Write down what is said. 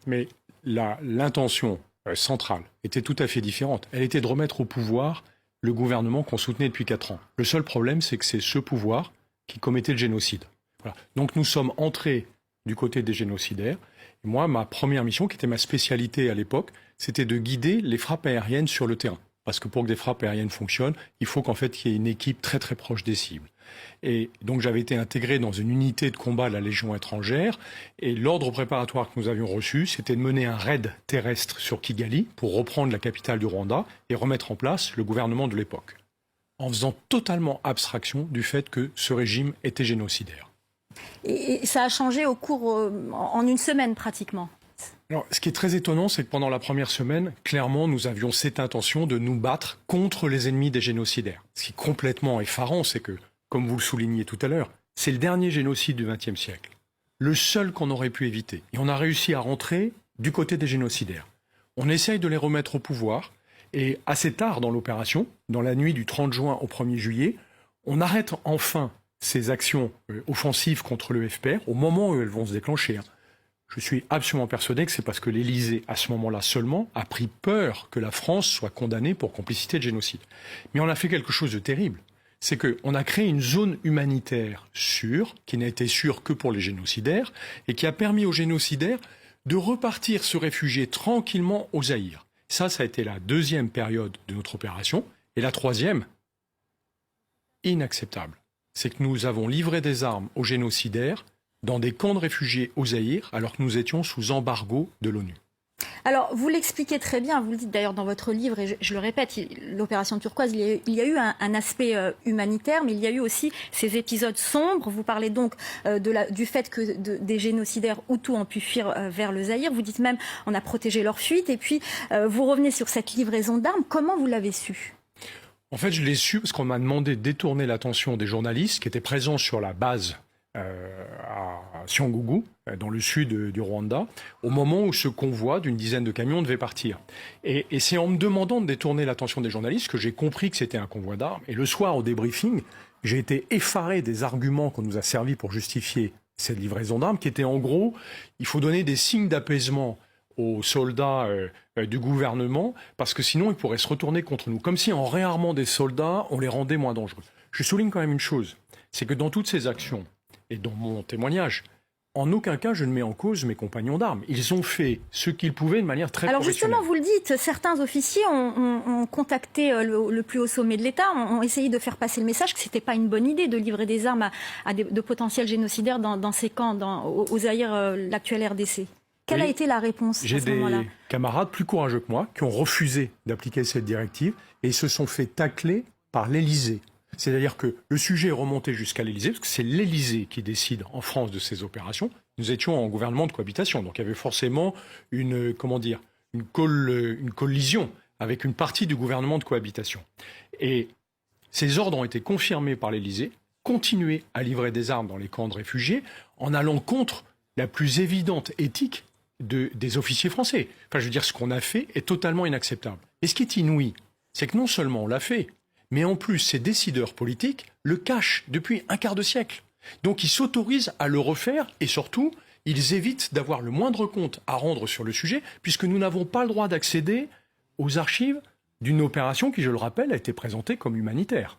Mais l'intention centrale était tout à fait différente. Elle était de remettre au pouvoir le gouvernement qu'on soutenait depuis 4 ans. Le seul problème, c'est que c'est ce pouvoir qui commettait le génocide. Voilà. Donc nous sommes entrés du côté des génocidaires. Et moi, ma première mission, qui était ma spécialité à l'époque, c'était de guider les frappes aériennes sur le terrain. Parce que pour que des frappes aériennes fonctionnent, il faut qu'en fait, il y ait une équipe très très proche des cibles. Et donc j'avais été intégré dans une unité de combat de la Légion étrangère. Et l'ordre préparatoire que nous avions reçu, c'était de mener un raid terrestre sur Kigali pour reprendre la capitale du Rwanda et remettre en place le gouvernement de l'époque, en faisant totalement abstraction du fait que ce régime était génocidaire. Et ça a changé au cours, en une semaine pratiquement. Alors, ce qui est très étonnant, c'est que pendant la première semaine, clairement, nous avions cette intention de nous battre contre les ennemis des génocidaires. Ce qui est complètement effarant, c'est que, comme vous le soulignez tout à l'heure, c'est le dernier génocide du XXe siècle. Le seul qu'on aurait pu éviter. Et on a réussi à rentrer du côté des génocidaires. On essaye de les remettre au pouvoir. Et assez tard dans l'opération, dans la nuit du 30 juin au 1er juillet, on arrête enfin ces actions offensives contre le FPR au moment où elles vont se déclencher. Je suis absolument persuadé que c'est parce que l'Élysée, à ce moment-là seulement, a pris peur que la France soit condamnée pour complicité de génocide. Mais on a fait quelque chose de terrible. C'est qu'on a créé une zone humanitaire sûre, qui n'a été sûre que pour les génocidaires, et qui a permis aux génocidaires de repartir se réfugier tranquillement au Zaïre. Ça a été la deuxième période de notre opération. Et la troisième, inacceptable, c'est que nous avons livré des armes aux génocidaires dans des camps de réfugiés au Zaïre, alors que nous étions sous embargo de l'ONU. Alors, vous l'expliquez très bien, vous le dites d'ailleurs dans votre livre, et je le répète, l'opération turquoise, il y a eu un aspect humanitaire, mais il y a eu aussi ces épisodes sombres. Vous parlez donc du fait que des génocidaires hutus ont pu fuir vers le Zaïre. Vous dites même on a protégé leur fuite. Et puis, vous revenez sur cette livraison d'armes. Comment vous l'avez su ? En fait, je l'ai su parce qu'on m'a demandé de détourner l'attention des journalistes qui étaient présents sur la base à Cyangugu, dans le sud du Rwanda, au moment où ce convoi d'une dizaine de camions devait partir. Et c'est en me demandant de détourner l'attention des journalistes que j'ai compris que c'était un convoi d'armes. Et le soir, au débriefing, j'ai été effaré des arguments qu'on nous a servis pour justifier cette livraison d'armes, qui étaient en gros, il faut donner des signes d'apaisement aux soldats du gouvernement, parce que sinon ils pourraient se retourner contre nous. Comme si en réarmant des soldats, on les rendait moins dangereux. Je souligne quand même une chose, c'est que dans toutes ces actions, et dans mon témoignage, en aucun cas je ne mets en cause mes compagnons d'armes. Ils ont fait ce qu'ils pouvaient de manière très professionnelle. Alors justement, vous le dites, certains officiers ont contacté le plus haut sommet de l'État, ont essayé de faire passer le message que ce n'était pas une bonne idée de livrer des armes à de potentiels génocidaires dans ces camps, au Zaïre, l'actuel RDC. Quelle a été la réponse à ce moment-là ? J'ai des camarades plus courageux que moi qui ont refusé d'appliquer cette directive et se sont fait tacler par l'Élysée. C'est-à-dire que le sujet est remonté jusqu'à l'Élysée, parce que c'est l'Élysée qui décide en France de ces opérations. Nous étions en gouvernement de cohabitation, donc il y avait forcément une collision avec une partie du gouvernement de cohabitation. Et ces ordres ont été confirmés par l'Élysée, continuer à livrer des armes dans les camps de réfugiés, en allant contre la plus évidente éthique des officiers français. Enfin, je veux dire, ce qu'on a fait est totalement inacceptable. Et ce qui est inouï, c'est que non seulement on l'a fait, mais en plus, ces décideurs politiques le cachent depuis un quart de siècle. Donc ils s'autorisent à le refaire et surtout, ils évitent d'avoir le moindre compte à rendre sur le sujet, puisque nous n'avons pas le droit d'accéder aux archives d'une opération qui, je le rappelle, a été présentée comme humanitaire.